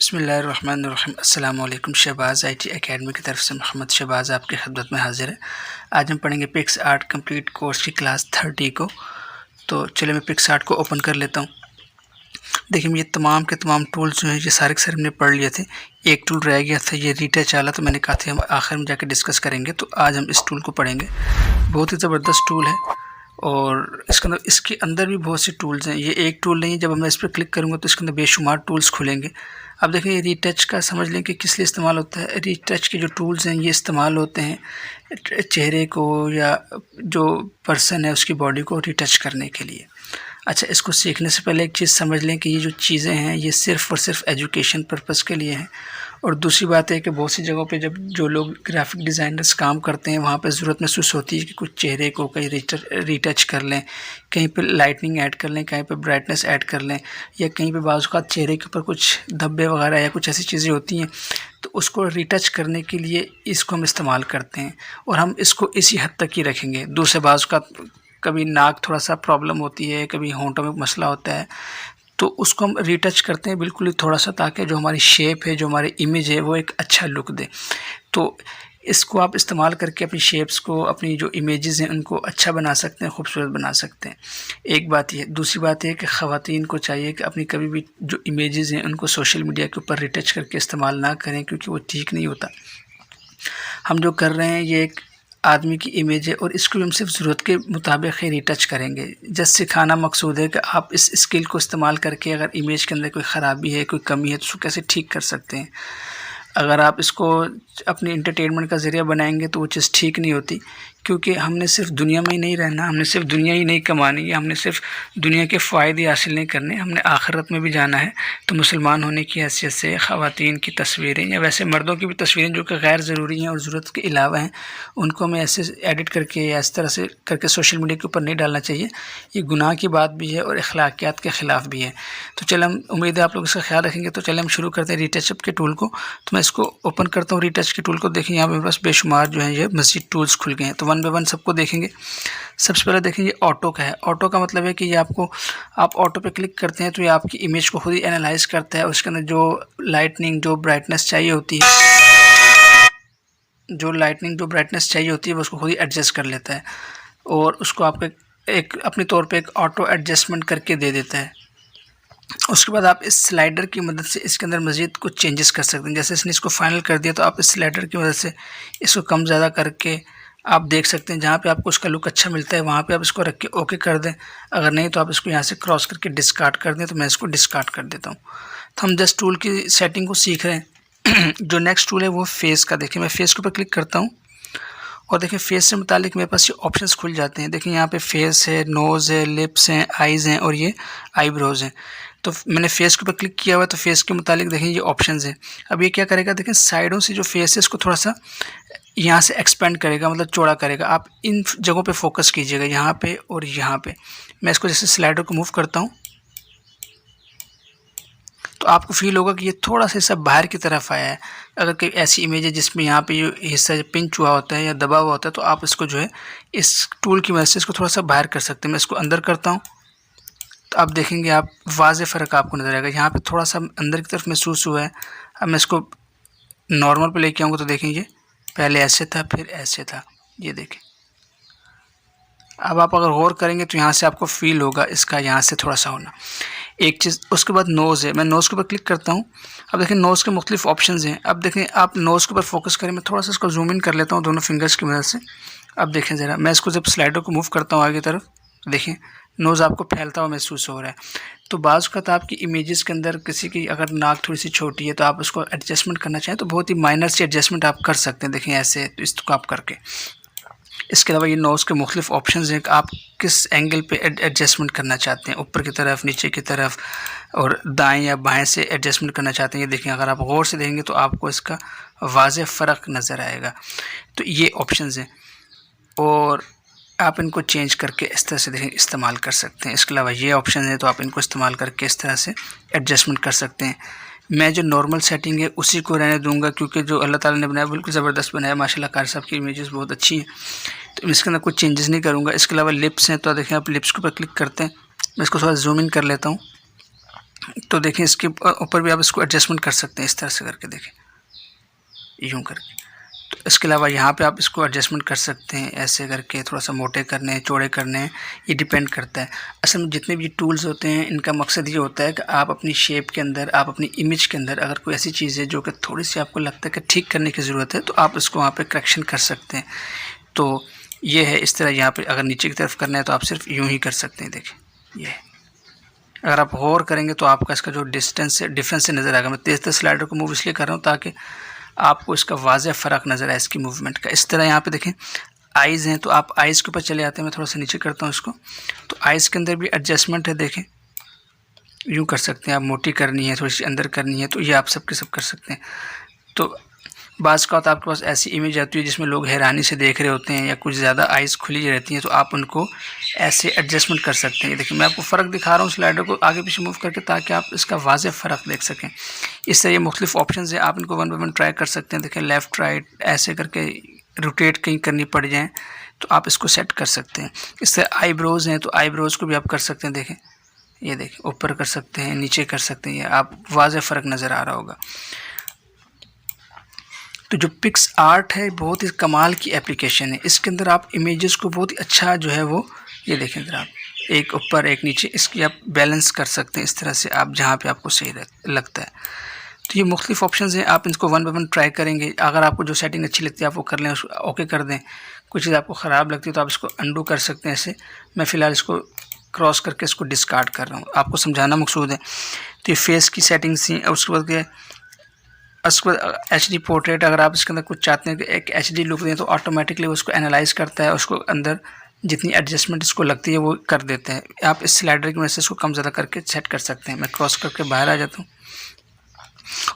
बिस्मिल्लाहिर्रहमानिर्रहीम। अस्सलाम वालेकुम। शहबाज़ IT एकेडमी की तरफ से मोहम्मद शहबाज़ आपकी खिदमत में हाज़िर है। आज हम पढ़ेंगे पिक्सआर्ट कंप्लीट कोर्स की क्लास 30 को। तो चलिए मैं पिक्सआर्ट को ओपन कर लेता हूँ। देखिए ये तमाम के तमाम टूल्स जो हैं ये सारे के सारे हमने पढ़ लिए थे। एक टूल रह गया था, ये रीटच वाला, तो मैंने कहा था हम आखिर में जाकर डिस्कस करेंगे। तो आज हम इस टूल को पढ़ेंगे। बहुत ही ज़बरदस्त टूल है और इसके अंदर भी बहुत से टूल्स हैं। ये एक टूल नहीं है, जब मैं इस पर क्लिक करूँगा तो इसके अंदर बेशुमार टूल्स खुलेंगे। अब देखें ये रीटच का समझ लें कि किस लिए इस्तेमाल होता है। रीटच के जो टूल्स हैं ये इस्तेमाल होते हैं चेहरे को या जो पर्सन है उसकी बॉडी को रीटच करने के लिए। अच्छा, इसको सीखने से पहले एक चीज़ समझ लें कि ये जो चीज़ें हैं ये सिर्फ़ और सिर्फ एजुकेशन पर्पज़ के लिए हैं। और दूसरी बात है कि बहुत सी जगहों पे जब जो लोग ग्राफिक डिज़ाइनर्स काम करते हैं वहाँ पे ज़रूरत महसूस होती है कि कुछ चेहरे को कहीं रीटच कर लें, कहीं पे लाइटनिंग ऐड कर लें, कहीं पे ब्राइटनेस ऐड कर लें, या कहीं पे बाज़ औक़ात चेहरे के ऊपर कुछ धब्बे वगैरह या कुछ ऐसी चीज़ें होती हैं, तो उसको रीटच करने के लिए इसको हम इस्तेमाल करते हैं। और हम इसको इसी हद तक ही रखेंगे। दूसरे बाज़ औक़ात कभी नाक थोड़ा सा प्रॉब्लम होती है, कभी होंठों में मसला होता है, तो उसको हम रीटच करते हैं बिल्कुल ही थोड़ा सा, ताकि जो हमारी शेप है, जो हमारी इमेज है, वो एक अच्छा लुक दे। तो इसको आप इस्तेमाल करके अपनी शेप्स को, अपनी जो इमेजेस हैं उनको अच्छा बना सकते हैं, खूबसूरत बना सकते हैं। एक बात ये। दूसरी बात ये कि ख़वातीन को चाहिए कि अपनी कभी भी जो इमेजेस हैं उनको सोशल मीडिया के ऊपर रीटच करके इस्तेमाल ना करें, क्योंकि वो ठीक नहीं होता। हम जो कर रहे हैं ये एक आदमी की इमेज है और इसको हम सिर्फ ज़रूरत के मुताबिक ही रीटच करेंगे। जस्ट सिखाना मकसूद है कि आप इस स्किल को इस्तेमाल करके अगर इमेज के अंदर कोई ख़राबी है, कोई कमी है, तो उसको कैसे ठीक कर सकते हैं। अगर आप इसको अपनी एंटरटेनमेंट का ज़रिया बनाएंगे तो वो चीज़ ठीक नहीं होती, क्योंकि हमने सिर्फ दुनिया में ही नहीं रहना, हमने सिर्फ दुनिया ही नहीं कमानी है, हमने सिर्फ दुनिया के फ़ायदे हासिल नहीं करने, हमने आखिरत में भी जाना है। तो मुसलमान होने की हैसियत से ख़वातीन की तस्वीरें या वैसे मर्दों की भी तस्वीरें जो कि गैर ज़रूरी हैं और ज़रूरत के अलावा हैं, उनको हमें ऐसे एडिट करके या इस तरह से करके सोशल मीडिया के ऊपर नहीं डालना चाहिए। ये गुनाह की बात भी है और अखलाकियात के ख़िलाफ़ भी है। तो चलो, हम उम्मीद है आप लोग इसका ख्याल रखेंगे। तो चले हम शुरू करते हैं रीटचअप के टूल को। तो मैं इसको ओपन करता हूँ रीटच के टूल को। देखिए यहाँ पे मेरे पास बेशुमार जो है ये मज़ीद टूल्स खुल गए हैं। तो वन बाय वन सबको देखेंगे। सबसे पहले देखेंगे ऑटो का है। ऑटो का मतलब है कि ये आप ऑटो पे क्लिक करते हैं तो ये आपकी इमेज को खुद ही एनालाइज करता है। उसके अंदर जो लाइटनिंग, जो ब्राइटनेस चाहिए होती है, वो उसको खुद ही एडजस्ट कर लेता है और उसको आपको एक अपने तौर पे एक ऑटो एडजस्टमेंट करके दे देता है। उसके बाद आप इस स्लाइडर की मदद से इसके अंदर मज़ीद कुछ चेंजेस कर सकते हैं। जैसे इसने इसको फाइनल कर दिया तो आप इस स्लाइडर की मदद से इसको कम ज़्यादा करके आप देख सकते हैं। जहाँ पे आपको उसका लुक अच्छा मिलता है वहाँ पे आप इसको रख के ओके कर दें। अगर नहीं तो आप इसको यहाँ से क्रॉस करके डिस्कार्ड कर दें। तो मैं इसको डिस्कार्ड कर देता हूँ। तो हम जस्ट टूल की सेटिंग को सीख रहे हैं। जो नेक्स्ट टूल है वो फेस का। देखिए मैं फेस के ऊपर क्लिक करता हूँ और देखिए फेस से मुतालिक मेरे पास ये ऑप्शंस खुल जाते हैं। देखिए यहाँ पे फेस है, नोज़ है, लिप्स हैं, आइज़ हैं और ये आईब्रोज़ हैं। तो मैंने फेस के ऊपर क्लिक किया हुआ है, तो फेस के मुतालिक देखें ये ऑप्शंस हैं। अब ये क्या करेगा, देखें साइडों से जो फेस है इसको थोड़ा सा यहाँ से एक्सपेंड करेगा, मतलब चौड़ा करेगा। आप इन जगहों पे फोकस कीजिएगा, यहाँ पे और यहाँ पे। मैं इसको जैसे स्लाइडर को मूव करता हूँ तो आपको फील होगा कि ये थोड़ा सा सब बाहर की तरफ आया है। अगर कोई ऐसी इमेज है जिसमें यहाँ पे ये हिस्सा पिंच हुआ होता है या दबा हुआ होता है, तो आप इसको जो है इस टूल की मदद से इसको थोड़ा सा बाहर कर सकते हैं। मैं इसको अंदर करता हूँ तो आप देखेंगे, आप वाज़े फ़र्क आपको नज़र आएगा। यहाँ पे थोड़ा सा अंदर की तरफ महसूस हुआ है। अब मैं इसको नॉर्मल पे लेके आऊँगा तो देखेंगे पहले ऐसे था, फिर ऐसे था। ये देखें। अब आप अगर गौर करेंगे तो यहाँ से आपको फील होगा इसका यहाँ से थोड़ा सा होना। एक चीज़, उसके बाद नोज़ है। मैं नोज़ के ऊपर क्लिक करता हूँ। अब देखें नोज़ के मुख्तलिफ ऑप्शंस हैं। अब देखें आप नोज़ के ऊपर फोकस करें। मैं थोड़ा सा इसको जूम इन कर लेता हूँ दोनों फिंगर्स की मदद से। अब देखें ज़रा, मैं इसको जब स्लाइडर को मूव करता हूँ आगे तरफ, देखें नोज़ आपको फैलता हुआ महसूस हो रहा है। तो बाज़ वक़्त आपकी इमेजेस के अंदर किसी की अगर नाक थोड़ी सी छोटी है तो आप उसको एडजस्टमेंट करना चाहें तो बहुत ही माइनर सी एडजस्टमेंट आप कर सकते हैं। देखें ऐसे, तो इसको आप करके। इसके अलावा ये नोज़ के मुख्तलिफ ऑप्शंस हैं कि आप किस एंगल पे एडजस्टमेंट करना चाहते हैं, ऊपर की तरफ, नीचे की तरफ और दाएं या बाएं से एडजस्टमेंट करना चाहते हैं। ये देखें, अगर आप गौर से देखेंगे तो आपको इसका वाज़ेह फ़र्क नज़र आएगा। तो ये ऑप्शंस हैं और आप इनको चेंज करके इस तरह से देखें इस्तेमाल कर सकते हैं। इसके अलावा ये ऑप्शन है तो आप इनको इस्तेमाल करके इस तरह से एडजस्टमेंट कर सकते हैं। मैं जो नॉर्मल सेटिंग है उसी को रहने दूंगा, क्योंकि जो अल्लाह ताला ने बनाया बिल्कुल ज़बरदस्त बनाया। माशाल्लाह कारी साहब की इमेजेस बहुत अच्छी हैं, तो इसके अंदर कुछ चेंजेस नहीं करूँगा। इसके अलावा लिप्स हैं, तो देखें आप लिप्स के ऊपर क्लिक करते हैं। मैं इसको थोड़ा जूम इन कर लेता हूँ। तो देखें इसके ऊपर भी आप इसको एडजस्टमेंट कर सकते हैं इस तरह से करके, देखें यूँ करके। तो इसके अलावा यहाँ पे आप इसको एडजस्टमेंट कर सकते हैं ऐसे करके, थोड़ा सा मोटे करने हैं, चौड़े करने हैं, ये डिपेंड करता है। असल में जितने भी टूल्स होते हैं इनका मकसद ये होता है कि आप अपनी शेप के अंदर, आप अपनी इमेज के अंदर अगर कोई ऐसी चीज़ है जो कि थोड़ी सी आपको लगता है कि ठीक करने की ज़रूरत है, तो आप इसको वहाँ पर करेक्शन कर सकते हैं। तो ये है इस तरह। यहाँ पर अगर नीचे की तरफ करना है तो आप सिर्फ यूँ ही कर सकते हैं, देखें ये। अगर आप गौर करेंगे तो आपका इसका जो डिस्टेंस है, डिफरेंस नज़र आएगा। मैं तेज़ तेज़ स्लाइडर को मूव इसलिए कर रहा हूँ ताकि आपको इसका वाज़ेह फ़र्क नज़र आए इसकी मूवमेंट का। इस तरह यहाँ पे देखें आइज़ हैं, तो आप आइज़ के ऊपर चले आते हैं। मैं थोड़ा सा नीचे करता हूँ इसको, तो आइज़ के अंदर भी एडजस्टमेंट है, देखें यूँ कर सकते हैं। आप मोटी करनी है, थोड़ी सी अंदर करनी है, तो ये आप सब के सब कर सकते हैं। तो बाज़ का आपके पास ऐसी इमेज आती है जिसमें लोग हैरानी से देख रहे होते हैं या कुछ ज़्यादा आइज़ खुली रहती हैं, तो आप उनको ऐसे एडजस्टमेंट कर सकते हैं। देखिए मैं आपको फ़र्क दिखा रहा हूँ स्लाइडर को आगे पीछे मूव करके, ताकि आप इसका वाज़ेह फ़र्क देख सकें। इस तरह ये मुख्तलिफ़ ऑप्शंस हैं, आप इनको वन बाय वन ट्राई कर सकते हैं। देखें लेफ़्ट राइट ऐसे करके रोटेट कहीं करनी पड़ जाए तो आप इसको सेट कर सकते हैं। इस तरह आईब्रोज़ हैं, तो आईब्रोज़ को भी आप कर सकते हैं। देखें ये देखें ऊपर कर सकते हैं, नीचे कर सकते हैं, आप वाज़ेह फ़र्क नज़र आ रहा होगा। तो जो पिक्स आर्ट है बहुत ही कमाल की एप्लीकेशन है। इसके अंदर आप इमेजेस को बहुत ही अच्छा जो है वो, ये देखें ज़रा, आप एक ऊपर एक नीचे इसकी आप बैलेंस कर सकते हैं इस तरह से, आप जहाँ पे आपको सही लगता है। तो ये मुख्तलिफ़ ऑप्शंस हैं, आप इनको वन बाय वन ट्राई करेंगे। अगर आपको जो सेटिंग अच्छी लगती है आप वो कर लें, उसको ओके कर दें। कुछ चीज़ आपको ख़राब लगती है तो आप इसको अंडू कर सकते हैं ऐसे। मैं फ़िलहाल इसको क्रॉस करके इसको डिस्कार्ड कर रहा हूँ, आपको समझाना मकसूद है। तो ये फेस की सेटिंग्स थी। उसके बाद क्या, उसके बाद HD पोर्ट्रेट, अगर आप इसके अंदर कुछ चाहते हैं कि एक HD लुक दें तो ऑटोमेटिकली उसको एनालाइज करता है, उसको अंदर जितनी एडजस्टमेंट इसको लगती है वो कर देता है। आप इस स्लाइडर की वजह से इसको कम ज़्यादा करके सेट कर सकते हैं। मैं क्रॉस करके बाहर आ जाता हूँ।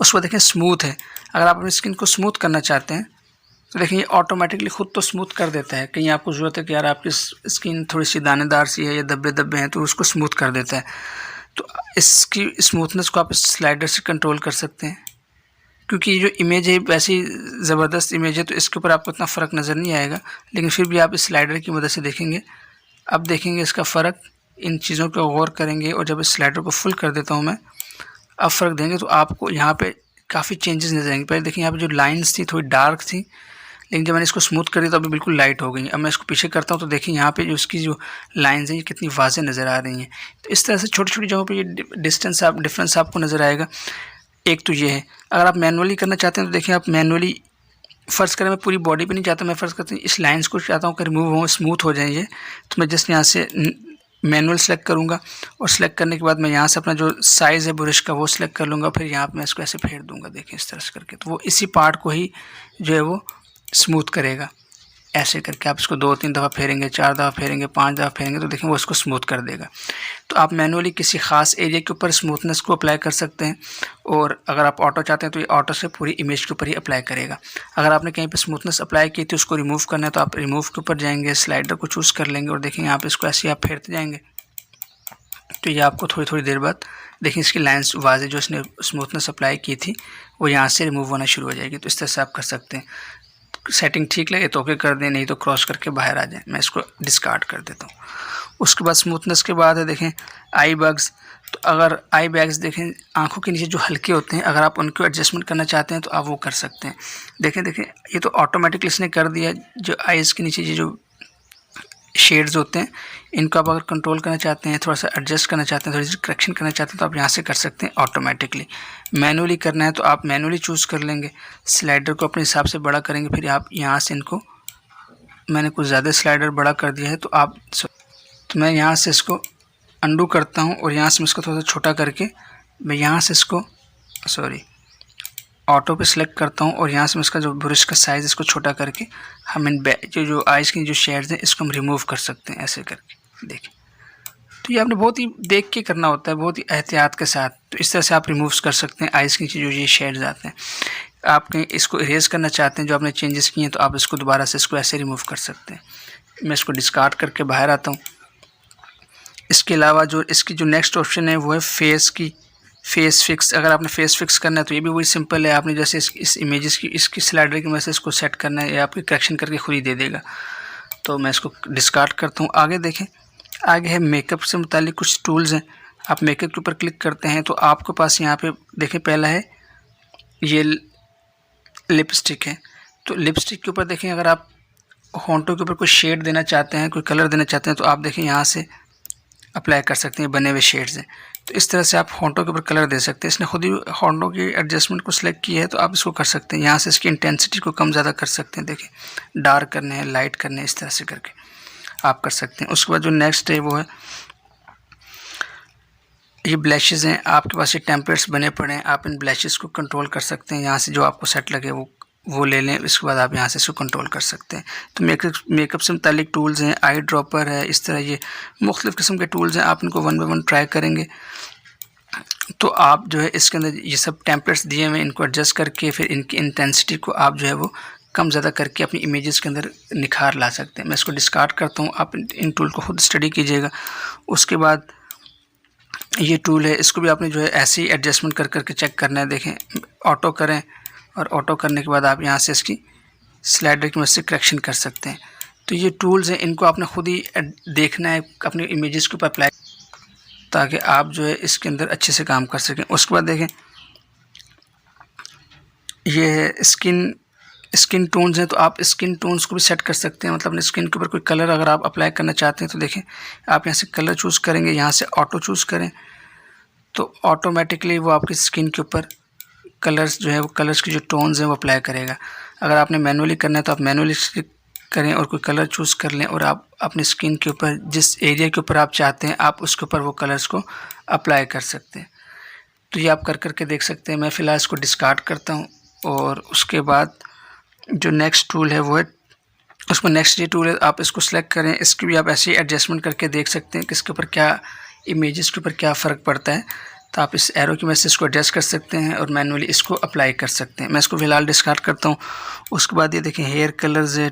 उसको देखें स्मूथ है, अगर आप अपनी स्किन को स्मूथ करना चाहते हैं तो देखिए ये ऑटोमेटिकली ख़ुद तो स्मूथ कर देता है। कहीं आपको ज़रूरत है कि यार आपकी स्किन थोड़ी सी दानेदार सी है या धब्बे धब्बे हैं, तो उसको स्मूथ कर देता है। तो इसकी स्मूथनेस को आप इस स्लाइडर से कंट्रोल कर सकते हैं। क्योंकि ये जो इमेज है वैसी ज़बरदस्त इमेज है, तो इसके ऊपर आपको इतना फ़र्क नज़र नहीं आएगा, लेकिन फिर भी आप इस स्लाइडर की मदद से देखेंगे। अब देखेंगे इसका फ़र्क, इन चीज़ों पर गौर करेंगे। और जब इस स्लाइडर को फुल कर देता हूँ मैं, अब फ़र्क देंगे तो आपको यहाँ पे काफ़ी चेंजेस नज़र आएंगे। पहले देखिए यहाँ पे जो लाइन्स थी थोड़ी डार्क थी, लेकिन जब मैंने इसको स्मूथ कर दिया तो अभी बिल्कुल लाइट हो गई। अब मैं इसको पीछे करता हूँ तो देखिए यहाँ पे जो इसकी जो लाइन्स हैं ये कितनी वाज़ेह नज़र आ रही हैं। तो इस तरह से छोटी छोटी जगहों पे ये डिफरेंस आपको नज़र आएगा। एक तो ये है, अगर आप मैनुअली करना चाहते हैं तो देखिए आप मैनुअली, फ़र्ज़ करें मैं पूरी बॉडी पे नहीं चाहता, मैं फ़र्ज़ करता हूँ इस लाइन्स को चाहता हूँ कि रिमूव हो, स्मूथ हो जाए ये, तो मैं जस्ट यहाँ से मैनुअल सेलेक्ट करूँगा और सेलेक्ट करने के बाद मैं यहाँ से अपना जो साइज़ है ब्रश का वो सिलेक्ट कर लूँगा। फिर यहाँ पर मैं इसको ऐसे फेर दूँगा, देखें इस तरह से करके, तो वो इसी पार्ट को ही जो है वो स्मूथ करेगा। ऐसे करके आप इसको 2-3 दफ़ा फेरेंगे, 4 दफ़ा फेरेंगे, 5 दफ़ा फेरेंगे तो देखें वो इसको स्मूथ कर देगा। तो आप मैनुअली किसी ख़ास एरिया के ऊपर स्मूथनेस को अप्लाई कर सकते हैं, और अगर आप ऑटो चाहते हैं तो ये ऑटो से पूरी इमेज के ऊपर ही अप्लाई करेगा। अगर आपने कहीं पे स्मूथनेस अप्लाई की थी उसको रिमूव करना है तो आप रिमूव के ऊपर जाएंगे, स्लाइडर को चूज़ कर लेंगे और देखें यहाँ पर इसको ऐसे आप फेरते जाएँगे तो ये आपको थोड़ी थोड़ी देर बाद देखिए इसकी लाइन्स वाज़ेह जो इसने स्मूथनेस अप्लाई की थी वो यहाँ से रिमूव होना शुरू हो जाएगी। तो इस तरह से आप कर सकते हैं। सेटिंग ठीक लगे तो ओके कर दें, नहीं तो क्रॉस करके बाहर आ जाए। मैं इसको डिस्कार्ड कर देता हूँ। उसके बाद स्मूथनेस के बाद है देखें आई बैग्स। तो अगर आई बैग्स देखें आंखों के नीचे जो हल्के होते हैं, अगर आप उनको एडजस्टमेंट करना चाहते हैं तो आप वो कर सकते हैं। देखें ये तो ऑटोमेटिकली इसने कर दिया। जो आइज़ के नीचे जो शेड्स होते हैं इनको आप अगर कंट्रोल करना चाहते हैं, थोड़ा सा एडजस्ट करना चाहते हैं, थोड़ी सी करेक्शन करना चाहते हैं तो आप यहाँ से कर सकते हैं ऑटोमेटिकली। मैनुअली करना है तो आप मैनुअली चूज़ कर लेंगे, स्लाइडर को अपने हिसाब से बड़ा करेंगे। फिर आप यहाँ से इनको, मैंने कुछ ज़्यादा स्लाइडर बड़ा कर दिया है तो मैं यहाँ से इसको अंडू करता हूँ और यहाँ से मैं इसको थोड़ा सा छोटा करके मैं यहाँ से इसको ऑटो पे सिलेक्ट करता हूँ और यहाँ से मैं इसका जो ब्रश का साइज़ इसको छोटा करके हम इन जो आइज़ की जो शेड्स हैं इसको हम रिमूव कर सकते हैं ऐसे करके। देखिए तो ये आपने बहुत ही देख के करना होता है, बहुत ही एहतियात के साथ। तो इस तरह से आप रिमूव कर सकते हैं आइज़ के नीचे जो ये शेड्स आते हैं। आप कहीं इसको इरेज करना चाहते हैं जो आपने चेंजेस किए हैं तो आप इसको दोबारा से इसको ऐसे रिमूव कर सकते हैं। मैं इसको डिस्कार्ड करके बाहर आता हूँ। इसके अलावा जो इसकी जो नेक्स्ट ऑप्शन है वो है फेस फिक्स। अगर आपने फेस फिक्स करना है तो ये भी वही सिंपल है। आपने जैसे इस इमेजेस की इसकी स्लाइडर की वजह से इसको सेट करना है, या आपकी करेक्शन करके खुद ही दे देगा। तो मैं इसको डिस्कार्ड करता हूँ। आगे देखें, आगे है मेकअप से मुतालिक कुछ टूल्स हैं। आप मेकअप के ऊपर क्लिक करते हैं तो आपके पास यहाँ पे देखें पहला है ये लिपस्टिक है। तो लिपस्टिक के ऊपर देखें अगर आप होंठों के ऊपर कोई शेड देना चाहते हैं, कोई कलर देना चाहते हैं तो आप देखें यहाँ से अप्लाई कर सकते हैं, बने हुए शेड्स हैं। तो इस तरह से आप होंठों के ऊपर कलर दे सकते हैं। इसने खुद ही होंठों की एडजस्टमेंट को सिलेक्ट किया है तो आप इसको कर सकते हैं। यहाँ से इसकी इंटेंसिटी को कम ज़्यादा कर सकते हैं। देखिए डार्क करने हैं, लाइट करने हैं, इस तरह से करके आप कर सकते हैं। उसके बाद जो नेक्स्ट है वो है ये ब्लशेज़ हैं। आपके पास ये टेम्पलेट्स बने पड़े हैं, आप इन ब्लशेज़ को कंट्रोल कर सकते हैं। यहाँ से जो आपको सेट लगे वो ले लें, इसके बाद आप यहाँ से इसको कंट्रोल कर सकते हैं। तो मेकअप से मुतालिक टूल्स हैं, आई ड्रॉपर है, इस तरह ये मुख्तलिफ़ किस्म के टूल्स हैं। आप इनको वन बाय वन ट्राई करेंगे तो आप जो है इसके अंदर ये सब टेम्पलेट्स दिए हुए हैं, इनको एडजस्ट करके फिर इनकी इंटेंसिटी को आप जो है वो कम ज़्यादा करके अपनी इमेजेस के अंदर निखार ला सकते हैं। मैं इसको डिस्कार्ड करता हूँ, आप इन टूल को खुद स्टडी कीजिएगा। उसके बाद ये टूल है, इसको भी आपने जो है ऐसे ही एडजस्टमेंट कर करके चेक करना है। देखें ऑटो करें और ऑटो करने के बाद आप यहाँ से इसकी स्लाइडर की मदद से करेक्शन कर सकते हैं। तो ये टूल्स हैं, इनको आपने खुद ही देखना है अपनी इमेजेस के ऊपर अप्लाई, ताकि आप जो है इसके अंदर अच्छे से काम कर सकें। उसके बाद देखें ये है स्किन टोन्स हैं, तो आप स्किन टोन्स को भी सेट कर सकते हैं। मतलब अपनी स्किन के ऊपर कोई कलर अगर आप अप्लाई करना चाहते हैं तो देखें आप यहाँ से कलर चूज़ करेंगे, यहाँ से ऑटो चूज़ करें तो ऑटोमेटिकली वो आपकी स्किन के ऊपर कलर्स जो है वो कलर्स की जो टोन्स हैं वो अप्लाई करेगा। अगर आपने मैनुअली करना है तो आप मैनुअली करें और कोई कलर चूज़ कर लें और आप अपनी स्किन के ऊपर जिस एरिया के ऊपर आप चाहते हैं आप उसके ऊपर वो कलर्स को अप्लाई कर सकते हैं। तो ये आप कर करके देख सकते हैं। मैं फ़िलहाल इसको डिस्कार्ड करता हूँ और उसके बाद जो नेक्स्ट टूल है वो है, उसमें नेक्स्ट ये टूल है, आप इसको सेलेक्ट करें। इसकी भी आप ऐसे ही एडजस्टमेंट करके देख सकते हैं कि इसके ऊपर क्या इमेजेस के ऊपर क्या फ़र्क पड़ता है। तो आप इस एरो की मदद से इसको एडजस्ट कर सकते हैं और मैनुअली इसको अप्लाई कर सकते हैं। मैं इसको फ़िलहाल डिस्कार्ड करता हूँ। उसके बाद ये देखें हेयर कलर्स है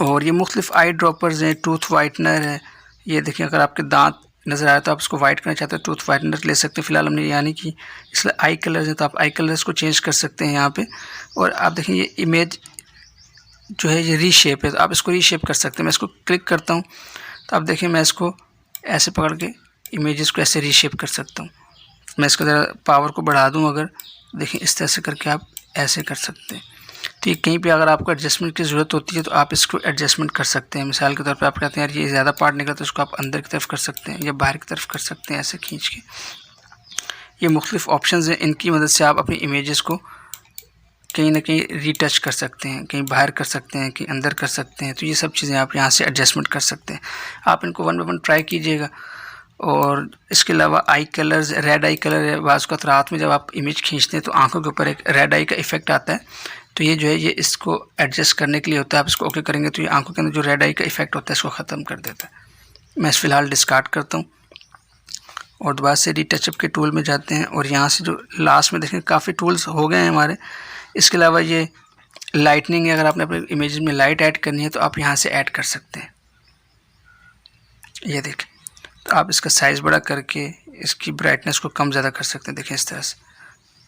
और ये मुख्तलिफ़ आई ड्रॉपर्स हैं, टूथ वाइटनर है। ये देखें अगर आपके दांत नज़र आया तो आप इसको वाइट करना चाहते हैं टूथ वाइटनर ले सकते हैं। फ़िलहाल हमने यानी कि इसलिए आई कलर्स हैं तो आप आई कलर्स को चेंज कर सकते हैं यहाँ पे। और आप देखें ये इमेज जो है ये रीशेप है तो आप इसको रीशेप कर सकते हैं। मैं इसको क्लिक करता हूँ तो आप देखें मैं इसको ऐसे पकड़ के इमेजेस को ऐसे रीशेप कर सकता हूँ। मैं इसका ज़रा पावर को बढ़ा दूँ अगर, देखें इस तरह से करके आप ऐसे कर सकते हैं। तो ये कहीं पे अगर आपको एडजस्टमेंट की ज़रूरत होती है तो आप इसको एडजस्टमेंट कर सकते हैं। मिसाल के तौर पे आप कहते हैं यार ये ज़्यादा पार्ट निकला तो इसको आप अंदर की तरफ कर सकते हैं या बाहर की तरफ कर सकते हैं ऐसे खींच के। ये मुख्तलिफ़ ऑप्शंस हैं, इनकी मदद से आप अपनी इमेजेस को कहीं ना कहीं रीटच कर सकते हैं, कहीं बाहर कर सकते हैं, कहीं अंदर कर सकते हैं। तो ये सब चीज़ें आप यहाँ से एडजस्टमेंट कर सकते हैं। आप इनको वन बाय वन ट्राई कीजिएगा। और इसके अलावा आई कलर्स, रेड आई कलर है, बाज़ वक़्त रात में जब आप इमेज खींचते हैं तो आंखों के ऊपर एक रेड आई का इफ़ेक्ट आता है। तो ये जो है ये इसको एडजस्ट करने के लिए होता है। आप इसको ओके करेंगे तो ये आंखों के अंदर जो रेड आई का इफ़ेक्ट होता है इसको ख़त्म कर देता है। मैं इस फ़िलहाल डिस्कार्ड करता हूँ और दोबारा से रीटचअप के टूल में जाते हैं और यहाँ से जो लास्ट में देखें काफ़ी टूल्स हो गए हैं हमारे। इसके अलावा ये लाइटनिंग है, अगर आपने अपने इमेज में लाइट ऐड करनी है तो आप यहाँ से ऐड कर सकते हैं। ये देखें तो आप इसका साइज़ बड़ा करके इसकी ब्राइटनेस को कम ज़्यादा कर सकते हैं। देखें इस तरह से।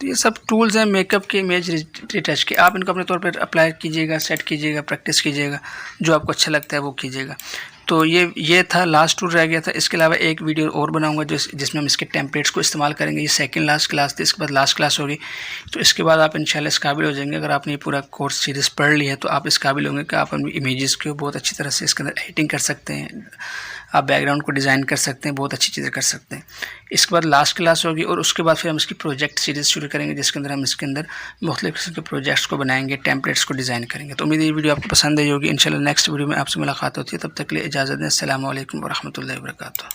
तो ये सब टूल्स हैं मेकअप के, इमेज रिटच के। आप इनको अपने तौर पर अप्लाई कीजिएगा, सेट कीजिएगा, प्रैक्टिस कीजिएगा, जो आपको अच्छा लगता है वो कीजिएगा। तो ये था लास्ट टूल रह गया था। इसके अलावा एक वीडियो और बनाऊंगा जिसमें हम इसके टेम्पलेट्स को इस्तेमाल करेंगे। ये सेकंड लास्ट क्लास थी, इसके बाद लास्ट क्लास होगी। तो इसके बाद आप इंशाल्लाह इस काबिल हो जाएंगे। अगर आपने ये पूरा कोर्स सीरीज़ पढ़ लिया है तो आप इस काबिल होंगे कि आप अपनी इमेजेस को बहुत अच्छी तरह से इसके अंदर एडिटिंग कर सकते हैं, आप बैकग्राउंड को डिज़ाइन कर सकते हैं, बहुत अच्छी चीज़ें कर सकते हैं। इसके बाद लास्ट क्लास होगी और उसके बाद फिर हम इसकी प्रोजेक्ट सीरीज़ शुरू करेंगे जिसके अंदर हम इसके अंदर मुख्तलिफ़ किस्म के प्रोजेक्ट्स को बनाएंगे, टेम्पलेट्स को डिज़ाइन करेंगे। तो उम्मीद है ये वीडियो आपको पसंद आई होगी। इंशाल्लाह नेक्स्ट वीडियो में आपसे मुलाकात होती है। तब तक के लिए इजाज़त दें। अस्सलामु अलैकुम व रहमतुल्लाहि व बरकातुहू।